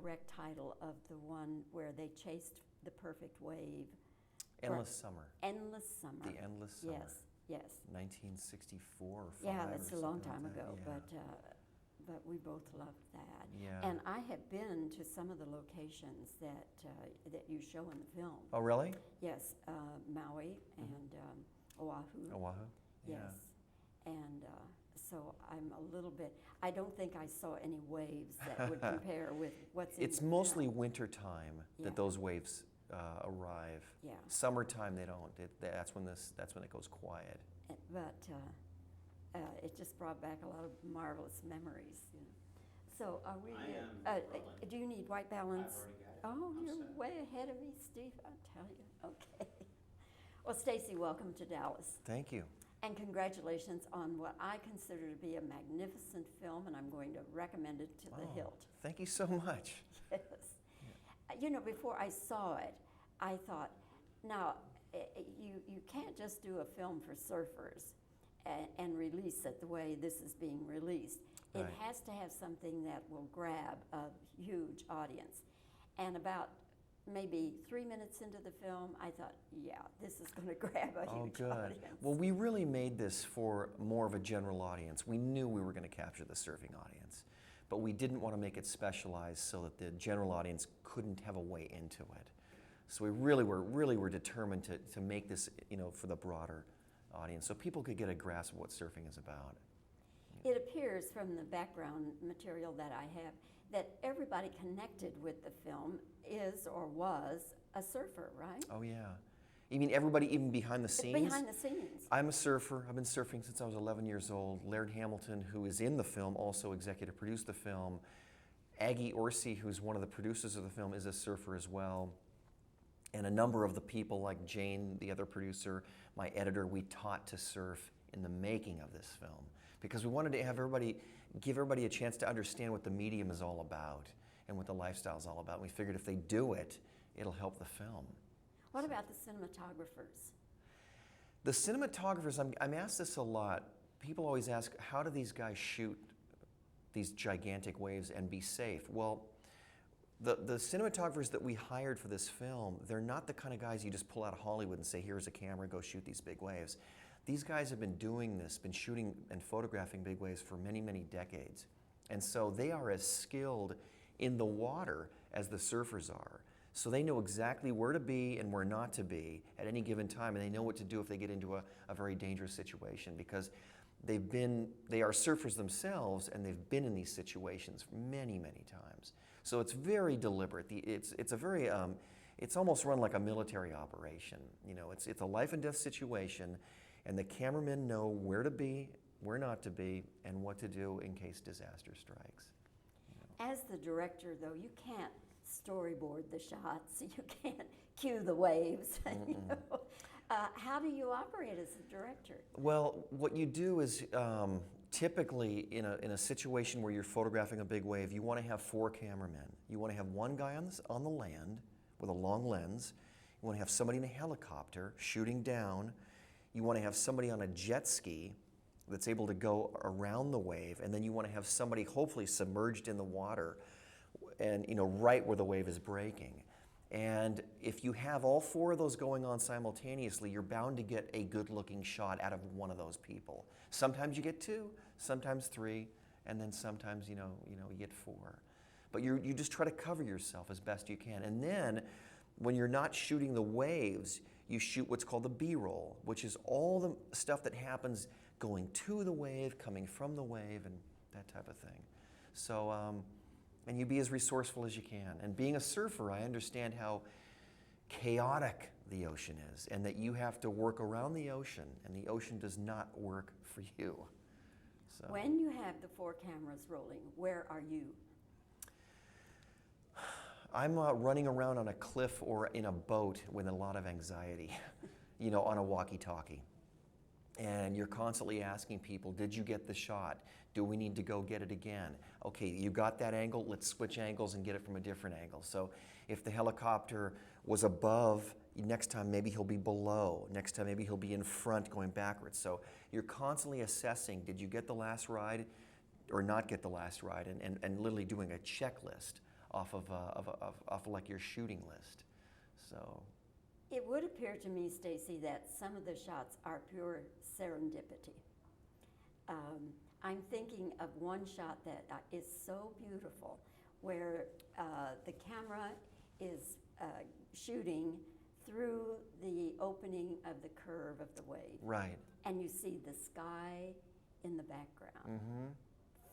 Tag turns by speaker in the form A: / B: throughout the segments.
A: correct title of the one where they chased the perfect wave?
B: Endless Summer.
A: Endless Summer.
B: The Endless Summer.
A: Yes, yes.
B: 1964 or 5.
A: Yeah, that's a long
B: something
A: time
B: like that.
A: ago,
B: Yeah.
A: but we both loved that.
B: Yeah.
A: And I have been to some of the locations that you show in the film.
B: Oh, really?
A: Yes, Maui and Oahu.
B: Oahu? Yeah.
A: Yes. And so I'm a little bit, I don't think I saw any waves that would compare with what's in
B: It's
A: the
B: mostly
A: film.
B: winter time
A: Yeah.
B: that those waves arrive.
A: Yeah.
B: Summertime they don't. That's when it goes quiet.
A: But it just brought back a lot of marvelous memories. You know. So are we? Do you need white balance?
C: I've already got it.
A: Oh,
C: I'm
A: you're
C: set.
A: way ahead of me, Steve. I tell you. Okay. Well, Stacy, welcome to Dallas,
B: Thank you.
A: and congratulations on what I consider to be a magnificent film, and I'm going to recommend it to the hilt.
B: Thank you so much.
A: Yes. You know, before I saw it, I thought, now, you can't just do a film for surfers and release it the way this is being released. It
B: Right.
A: has to have something that will grab a huge audience. And about maybe 3 minutes into the film, I thought, yeah, this is going to grab a
B: Oh,
A: huge
B: good.
A: audience.
B: Well, we really made this for more of a general audience. We knew we were going to capture the surfing audience, but we didn't want to make it specialized so that the general audience couldn't have a way into it. So we really were determined to make this, you know, for the broader audience, so people could get a grasp of what surfing is about.
A: It appears from the background material that I have that everybody connected with the film is or was a surfer, right?
B: Oh yeah. You mean everybody even behind the scenes?
A: Behind the scenes.
B: I'm a surfer. I've been surfing since I was 11 years old. Laird Hamilton, who is in the film, also executive produced the film. Aggie Orsi, who's one of the producers of the film, is a surfer as well. And a number of the people, like Jane, the other producer, my editor, we taught to surf in the making of this film because we wanted to have give everybody a chance to understand what the medium is all about and what the lifestyle is all about. We figured if they do it, it'll help the film.
A: What about the cinematographers?
B: The cinematographers, I'm asked this a lot. People always ask, how do these guys shoot these gigantic waves and be safe? Well, the cinematographers that we hired for this film, they're not the kind of guys you just pull out of Hollywood and say, here's a camera, go shoot these big waves. These guys have been doing this, been shooting and photographing big waves for many, many decades. And so they are as skilled in the water as the surfers are. So they know exactly where to be and where not to be at any given time, and they know what to do if they get into a very dangerous situation because they are surfers themselves and they've been in these situations many, many times. So it's very deliberate. It's almost run like a military operation. You know, it's a life and death situation, and the cameramen know where to be, where not to be, and what to do in case disaster strikes. You know.
A: As the director, though, you can't storyboard the shots. You can't cue the waves. You know? How do you operate as a director?
B: Well, what you do is typically in a situation where you're photographing a big wave, you want to have 4 cameramen. You want to have one guy on the land with a long lens. You want to have somebody in a helicopter shooting down. You want to have somebody on a jet ski that's able to go around the wave, and then you want to have somebody hopefully submerged in the water and, you know, right where the wave is breaking. And if you have all 4 of those going on simultaneously, you're bound to get a good-looking shot out of one of those people. Sometimes you get 2, sometimes 3, and then sometimes you get 4. But you just try to cover yourself as best you can. And then when you're not shooting the waves, you shoot what's called the B-roll, which is all the stuff that happens going to the wave, coming from the wave, and that type of thing. So. And you be as resourceful as you can. And being a surfer, I understand how chaotic the ocean is and that you have to work around the ocean, and the ocean does not work for you. So.
A: When you have the 4 cameras rolling, where are you?
B: I'm running around on a cliff or in a boat with a lot of anxiety, you know, on a walkie-talkie. And you're constantly asking people, did you get the shot? Do we need to go get it again? Okay, you got that angle, let's switch angles and get it from a different angle. So if the helicopter was above, next time maybe he'll be below. Next time maybe he'll be in front going backwards. So you're constantly assessing, did you get the last ride or not get the last ride? And literally doing a checklist off of like your shooting list. So.
A: It would appear to me, Stacy, that some of the shots are pure serendipity. I'm thinking of one shot that is so beautiful, where the camera is shooting through the opening of the curve of the wave.
B: Right.
A: And you see the sky in the background.
B: Mm-hmm.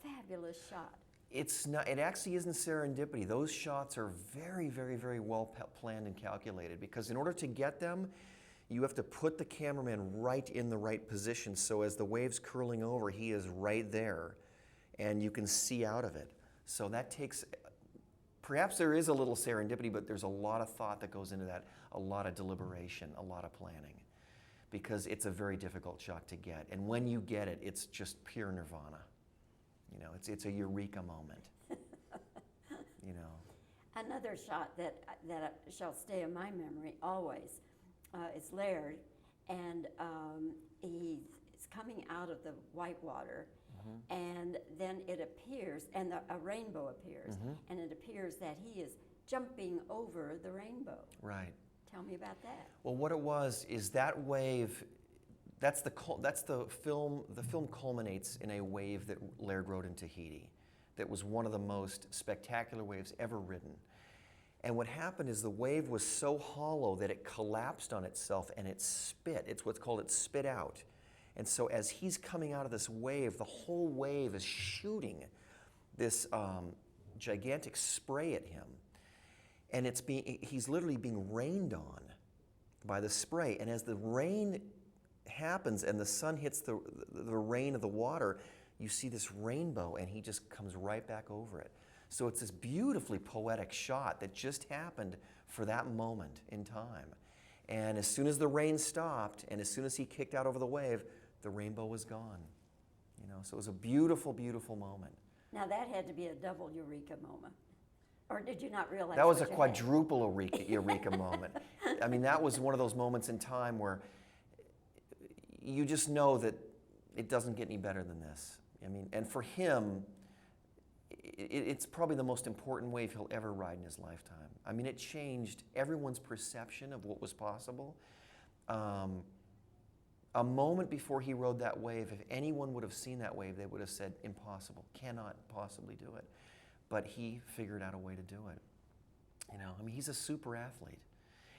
A: Fabulous shot.
B: It's not. It actually isn't serendipity. Those shots are very, very, very well planned and calculated, because in order to get them, you have to put the cameraman right in the right position, so as the wave's curling over, he is right there, and you can see out of it. So that takes, perhaps there is a little serendipity, but there's a lot of thought that goes into that, a lot of deliberation, a lot of planning, because it's a very difficult shot to get. And when you get it, it's just pure nirvana. You know, it's a eureka moment. You know.
A: Another shot that shall stay in my memory always is Laird, and he's coming out of the whitewater, and then it appears, and a rainbow appears, and it appears that he is jumping over the rainbow.
B: Right.
A: Tell me about that.
B: Well, what it was is that wave. That's the film. The film culminates in a wave that Laird rode in Tahiti. That was one of the most spectacular waves ever ridden. And what happened is the wave was so hollow that it collapsed on itself and it spit. It's what's called it spit out. And so as he's coming out of this wave, the whole wave is shooting this gigantic spray at him. And he's literally being rained on by the spray. And as the rain happens and the sun hits the rain of the water, you see this rainbow, and he just comes right back over it. So it's this beautifully poetic shot that just happened for that moment in time. And as soon as the rain stopped, and as soon as he kicked out over the wave, the rainbow was gone. You know, so it was a beautiful, beautiful moment.
A: Now that had to be a double eureka moment. Or did you not realize
B: that was a
A: what you
B: quadruple eureka moment. I mean, that was one of those moments in time where you just know that it doesn't get any better than this. I mean, and for him, it's probably the most important wave he'll ever ride in his lifetime. I mean, it changed everyone's perception of what was possible. A moment before he rode that wave, if anyone would have seen that wave, they would have said, impossible, cannot possibly do it. But he figured out a way to do it. You know, I mean, he's a super athlete.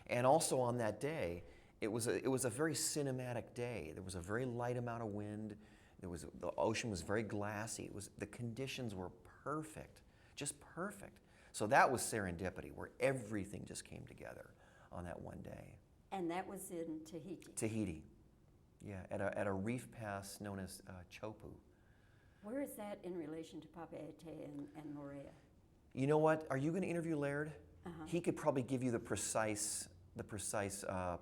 B: And also on that day, it was a very cinematic day. There was a very light amount of wind. The ocean was very glassy. The conditions were perfect, just perfect. So that was serendipity, where everything just came together on that one day.
A: And that was in Tahiti.
B: Tahiti, yeah, at a reef pass known as Chopu.
A: Where is that in relation to Papeete and Moorea?
B: You know what? Are you going to interview Laird?
A: Uh-huh.
B: He could probably give you the precise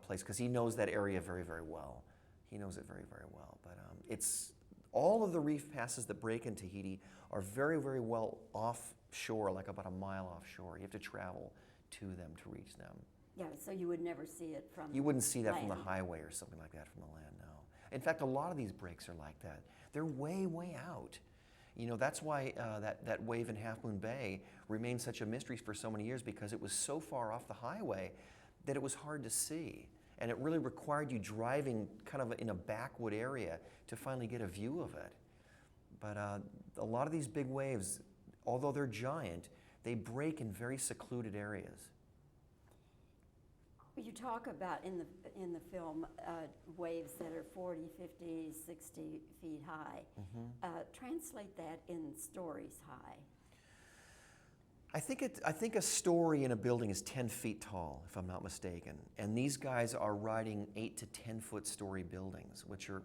B: place, because he knows that area very, very well. He knows it very, very well. But it's all of the reef passes that break in Tahiti are very, very well offshore, like about a mile offshore. You have to travel to them to reach them.
A: Yeah, so you would never see it from
B: You wouldn't see that
A: land.
B: from the highway or something like that from the land, no. In fact, a lot of these breaks are like that. They're way, way out. You know, that's why that wave in Half Moon Bay remained such a mystery for so many years, because it was so far off the highway that it was hard to see. And it really required you driving kind of in a backwood area to finally get a view of it. But a lot of these big waves, although they're giant, they break in very secluded areas.
A: You talk about in the film waves that are 40, 50, 60 feet high.
B: Mm-hmm.
A: Translate that in stories high.
B: I think a story in a building is 10 feet tall, if I'm not mistaken. And these guys are riding 8 to 10 foot story buildings, which are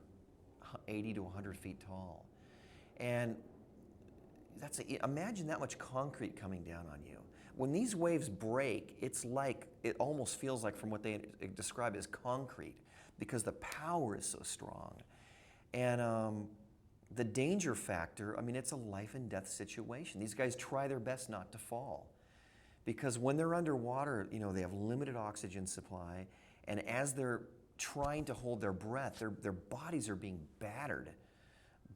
B: 80 to 100 feet tall. And imagine that much concrete coming down on you. When these waves break, it almost feels like, from what they describe as concrete, because the power is so strong. And the danger factor, I mean, it's a life and death situation. These guys try their best not to fall, because when they're underwater, you know, they have limited oxygen supply, and as they're trying to hold their breath, their bodies are being battered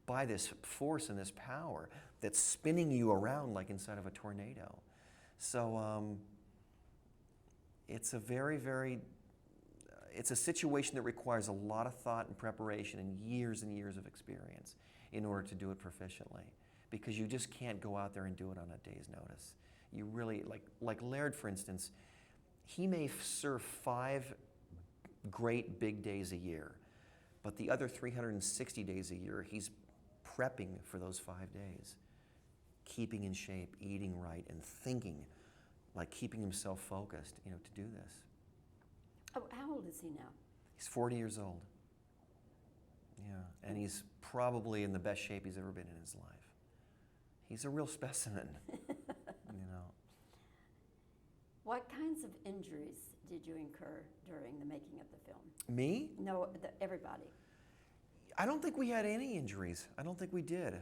B: by this force and this power that's spinning you around like inside of a tornado. So it's a it's a situation that requires a lot of thought and preparation and years of experience in order to do it proficiently, because you just can't go out there and do it on a day's notice. You really, like Laird, for instance, he may surf 5 great big days a year, but the other 360 days a year, he's prepping for those 5 days, keeping in shape, eating right, and thinking, like keeping himself focused, to do this.
A: Oh, how old is he now?
B: He's 40 years old. Yeah, and he's probably in the best shape he's ever been in his life. He's a real specimen,
A: What kinds of injuries did you incur during the making of the film?
B: Me?
A: No, everybody.
B: I don't think we had any injuries. I don't think we did.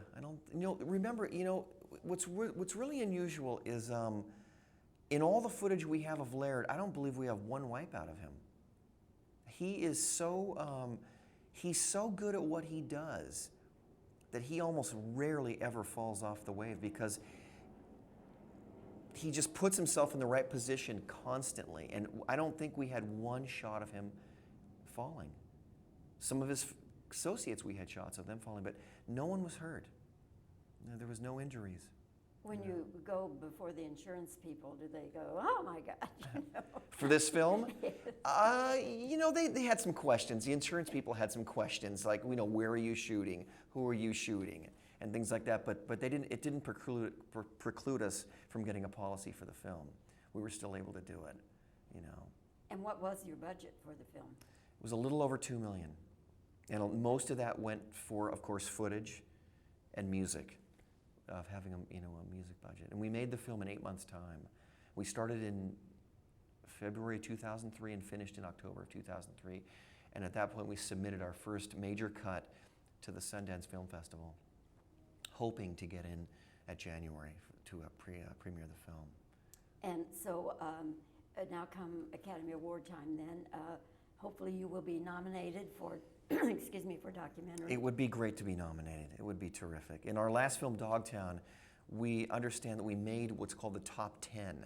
B: Remember, what's really unusual is in all the footage we have of Laird, I don't believe we have one wipeout of him. He is he's so good at what he does that he almost rarely ever falls off the wave, because he just puts himself in the right position constantly. And I don't think we had one shot of him falling. Some of his associates, we had shots of them falling, but no one was hurt. There was no injuries.
A: When you go before the insurance people, do they go, oh my God?
B: For this film? They had some questions. The insurance people had some questions, like, where are you shooting? Who are you shooting? And things like that, but it didn't preclude us from getting a policy for the film. We were still able to do it,
A: And what was your budget for the film?
B: It was a little over $2 million. And most of that went for, of course, footage and music, of having a music budget. And we made the film in 8 months' time. We started in February 2003 and finished in October of 2003. And at that point, we submitted our first major cut to the Sundance Film Festival, hoping to get in at January to premiere the film.
A: And so now come Academy Award time then, hopefully you will be nominated for, excuse me, for documentary.
B: It would be great to be nominated. It would be terrific. In our last film, Dogtown, we understand that we made what's called the top 10.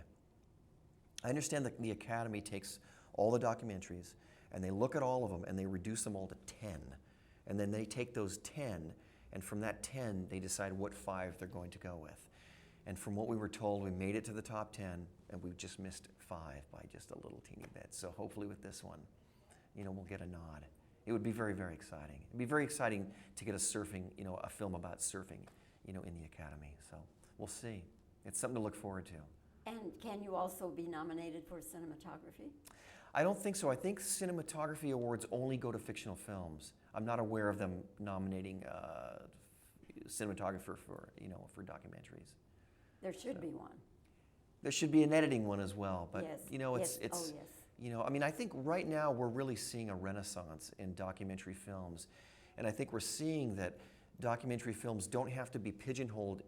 B: I understand that the Academy takes all the documentaries and they look at all of them and they reduce them all to 10. And then they take those 10, and from that 10, they decide what 5 they're going to go with. And from what we were told, we made it to the top 10, and we just missed 5 by just a little teeny bit. So hopefully with this one, we'll get a nod. It would be very, very exciting. It'd be very exciting to get a film about surfing, in the Academy. So we'll see. It's something to look forward to.
A: And can you also be nominated for cinematography?
B: I don't think so. I think cinematography awards only go to fictional films. I'm not aware of them nominating cinematographer for documentaries.
A: There should be one.
B: There should be an editing one as well, but
A: yes.
B: it's
A: Oh, yes.
B: I think right now we're really seeing a renaissance in documentary films, and I think we're seeing that documentary films don't have to be pigeonholed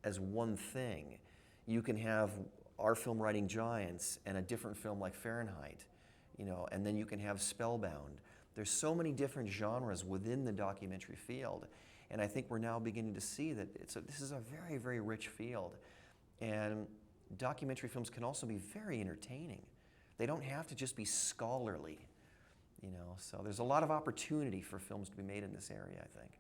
B: as one thing. You can have our film Writing Giants and a different film like Fahrenheit, and then you can have Spellbound. There's so many different genres within the documentary field, and I think we're now beginning to see that this is a very, very rich field. And documentary films can also be very entertaining. They don't have to just be scholarly, so there's a lot of opportunity for films to be made in this area, I think.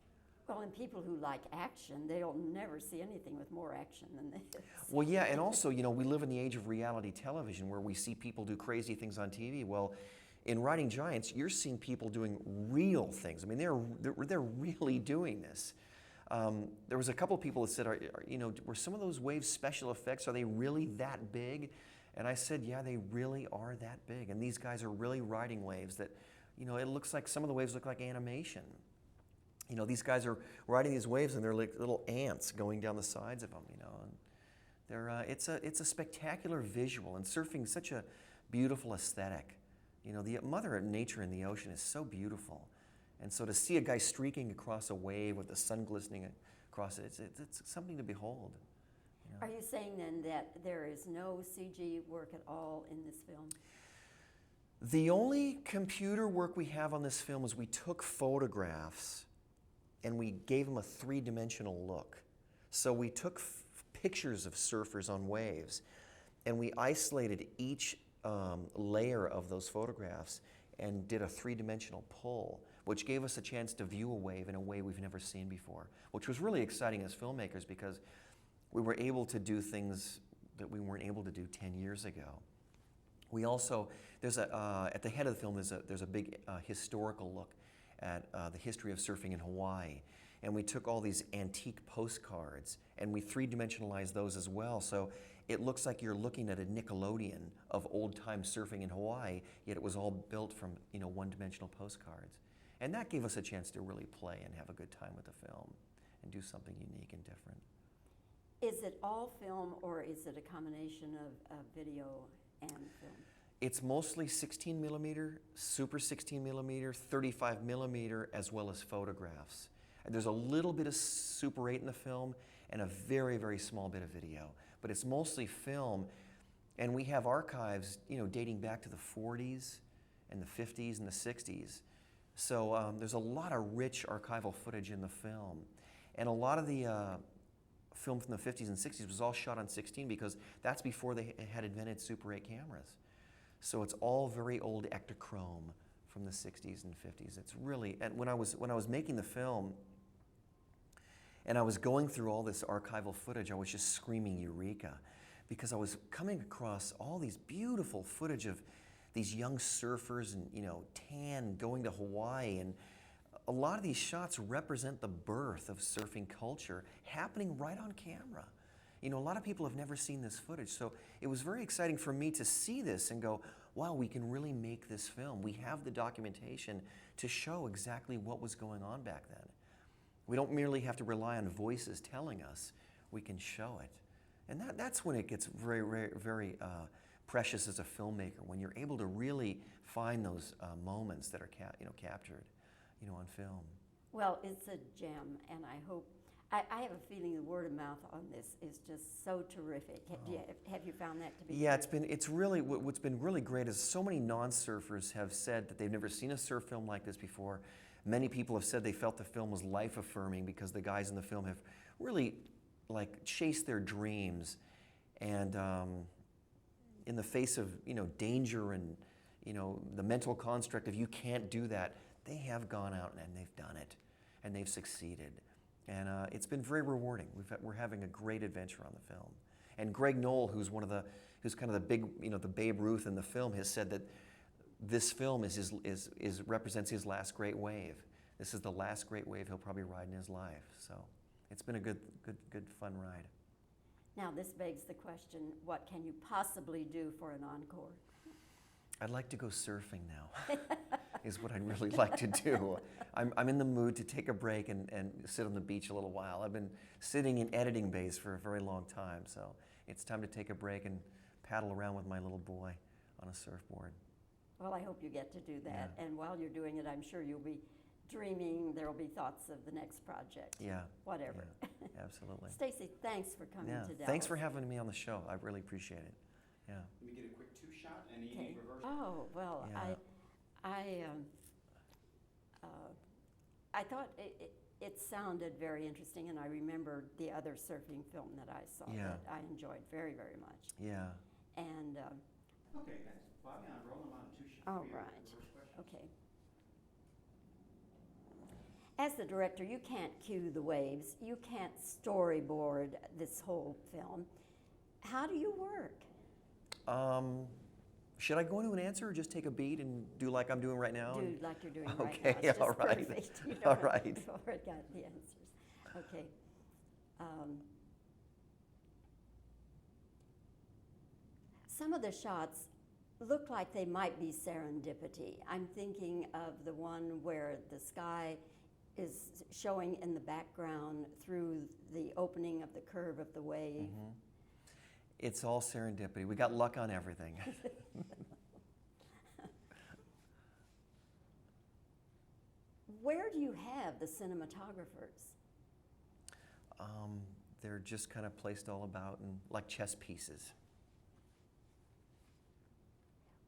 A: Well, and people who like action, they'll never see anything with more action than this.
B: Well, yeah, and also, we live in the age of reality television where we see people do crazy things on TV. Well, in Writing Giants, you're seeing people doing real things. I mean, they're really doing this. There was a couple of people that said, were some of those waves special effects? Are they really that big? And I said, yeah, they really are that big. And these guys are really riding waves that, it looks like some of the waves look like animation. These guys are riding these waves and they're like little ants going down the sides of them, And they're, it's a spectacular visual, and surfing such a beautiful aesthetic. The mother nature in the ocean is so beautiful. And so to see a guy streaking across a wave with the sun glistening across it, it's something to behold.
A: Are you saying then that there is no CG work at all in this film?
B: The only computer work we have on this film is we took photographs and we gave them a 3-dimensional look. So we took pictures of surfers on waves, and we isolated each layer of those photographs and did a three-dimensional pull, which gave us a chance to view a wave in a way we've never seen before, which was really exciting as filmmakers because we were able to do things that we weren't able to do 10 years ago. We also, at the head of the film, there's a big historical look at the history of surfing in Hawaii. And we took all these antique postcards and we three-dimensionalized those as well. So it looks like you're looking at a Nickelodeon of old-time surfing in Hawaii, yet it was all built from, you know, one-dimensional postcards. And that gave us a chance to really play and have a good time with the film and do something unique and different.
A: Is it all film or is it a combination of video and film?
B: It's mostly 16 millimeter, super 16 millimeter, 35 millimeter, as well as photographs. And there's a little bit of Super 8 in the film and a very, very small bit of video. But it's mostly film, and we have archives, you know, dating back to the 40s and the 50s and the 60s. So there's a lot of rich archival footage in the film. And a lot of the film from the 50s and 60s was all shot on 16 because that's before they had invented Super 8 cameras. So it's all very old Ektachrome from the 60s and 50s. It's really, and when I was making the film, and I was going through all this archival footage, I was just screaming Eureka, because I was coming across all these beautiful footage of these young surfers and, you know, tan going to Hawaii, and a lot of these shots represent the birth of surfing culture happening right on camera. You know, a lot of people have never seen this footage, so it was very exciting for me to see this and go, wow, we can really make this film. We have the documentation to show exactly what was going on back then. We don't merely have to rely on voices telling us, we can show it. And that's when it gets very, very, very precious as a filmmaker, when you're able to really find those moments that are captured, you know, on film.
A: Well, it's a gem, and I hope, I have a feeling the word of mouth on this is just so terrific. Have you found that to be
B: Yeah,
A: true?
B: it's really, what's been really great is so many non-surfers have said that they've never seen a surf film like this before. Many people have said they felt the film was life-affirming because the guys in the film have really, like, chased their dreams, and in the face of, you know, danger and, you know, the mental construct of you can't do that, they have gone out and they've done it, and they've succeeded. And it's been very rewarding. We're having a great adventure on the film. And Greg Knoll, who's kind of the big, you know, the Babe Ruth in the film, has said that this film represents his last great wave. This is the last great wave he'll probably ride in his life. So it's been a good, fun ride.
A: Now, this begs the question, what can you possibly do for an encore?
B: I'd like to go surfing now, is what I'd really like to do. I'm in the mood to take a break and sit on the beach a little while. I've been sitting in editing bays for a very long time, so it's time to take a break and paddle around with my little boy on a surfboard.
A: Well, I hope you get to do that.
B: Yeah.
A: And while you're doing it, I'm sure you'll be dreaming, there will be thoughts of the next project.
B: Yeah.
A: Whatever.
B: Yeah, absolutely.
A: Stacy, thanks for coming to Dallas.
B: Thanks for having me on the show. I really appreciate it. Yeah.
C: Let me get a quick two-shot and
A: Okay.
C: reverse.
A: Oh, well,
B: Yeah.
A: I thought it sounded very interesting, and I remembered the other surfing film that I saw that I enjoyed very, very much.
B: Yeah.
A: And,
C: Okay, guys. Bobbie, I'm rolling on a two-shot.
A: all
C: for you.
A: right.
C: Reverse question.
A: Okay. As the director, you can't cue the waves. You can't storyboard this whole film. How do you work?
B: Should I go into an answer or just take a beat and do like I'm doing right now?
A: Do like you're doing right
B: Okay,
A: now. It's
B: all
A: just
B: right.
A: perfect. You
B: All
A: don't
B: right.
A: You've already got the answers. Okay. Some of the shots look like they might be serendipity. I'm thinking of the one where the sky is showing in the background through the opening of the curve of the wave.
B: Mm-hmm. It's all serendipity. We got luck on everything.
A: Where do you have the cinematographers?
B: They're just kind of placed all about and like chess pieces.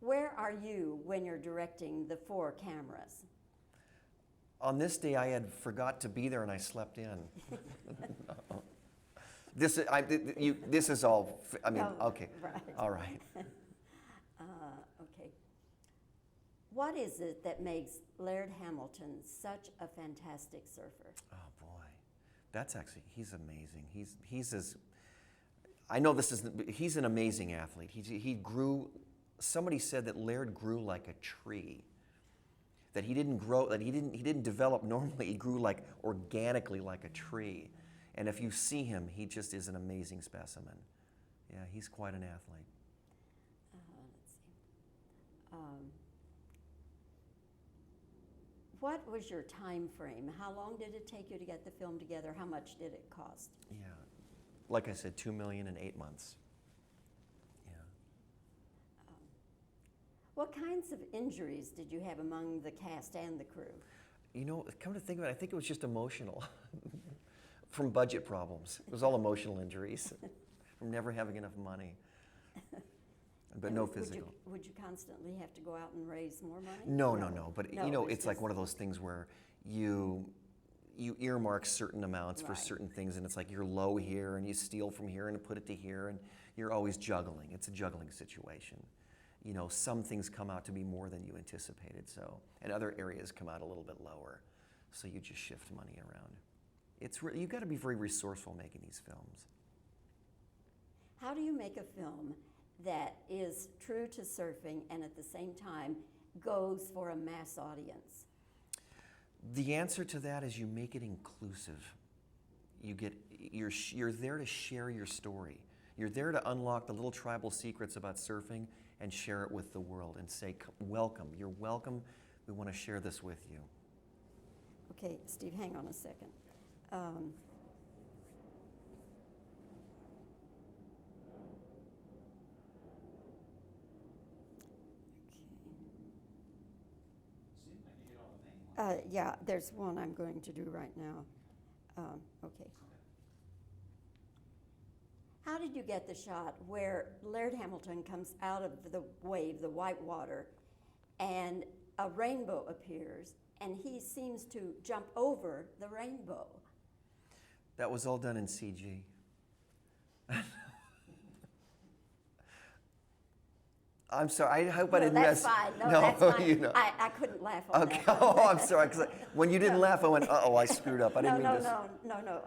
A: Where are you when you're directing the 4 cameras?
B: On this day, I had forgot to be there and I slept in. This is all, I mean,
A: No,
B: okay.
A: right.
B: All right.
A: Okay. What is it that makes Laird Hamilton such a fantastic surfer?
B: Oh, boy. That's actually, he's amazing. He's as, I know this isn't, he's an amazing athlete. He grew, somebody said that Laird grew like a tree. That he didn't grow, that he didn't develop normally, he grew like organically like a tree. And if you see him, he just is an amazing specimen. Yeah, he's quite an athlete.
A: Let's see. What was your time frame? How long did it take you to get the film together? How much did it cost?
B: Yeah, like I said, $2 million in 8 months. Yeah.
A: What kinds of injuries did you have among the cast and the crew?
B: You know, come to think of it, I think it was just emotional. From budget problems. It was all emotional injuries. From never having enough money. But
A: And
B: no
A: would you-
B: physical.
A: Would you constantly have to go out and raise more money?
B: No. But
A: No,
B: you know,
A: it's
B: it's like
A: just-
B: one of those things where you earmark certain amounts for
A: Right.
B: certain things, and it's like you're low here, and you steal from here and put it to here, and you're always juggling. It's a juggling situation. You know, some things come out to be more than you anticipated, so, and other areas come out a little bit lower, so you just shift money around. You've got to be very resourceful making these films.
A: How do you make a film that is true to surfing and at the same time goes for a mass audience?
B: The answer to that is you make it inclusive. You're there to share your story. You're there to unlock the little tribal secrets about surfing and share it with the world and say, welcome, you're welcome. We want to share this with you.
A: Okay, Steve, hang on a second.
C: Seems like you hit all the main ones.
A: Yeah, there's one I'm going to do right now. Okay. How did you get the shot where Laird Hamilton comes out of the wave, the white water, and a rainbow appears, and he seems to jump over the rainbow?
B: That was all done in CG. I'm sorry, I hope I
A: No,
B: didn't
A: that's
B: mess.
A: fine. No, that's fine.
B: You know.
A: I couldn't laugh on
B: Okay,
A: that.
B: oh, I'm sorry, 'cause when you didn't laugh, I went, uh-oh, I screwed up. I didn't mean to.
A: No.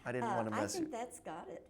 B: I didn't want to mess
A: I
B: you.
A: think that's got it.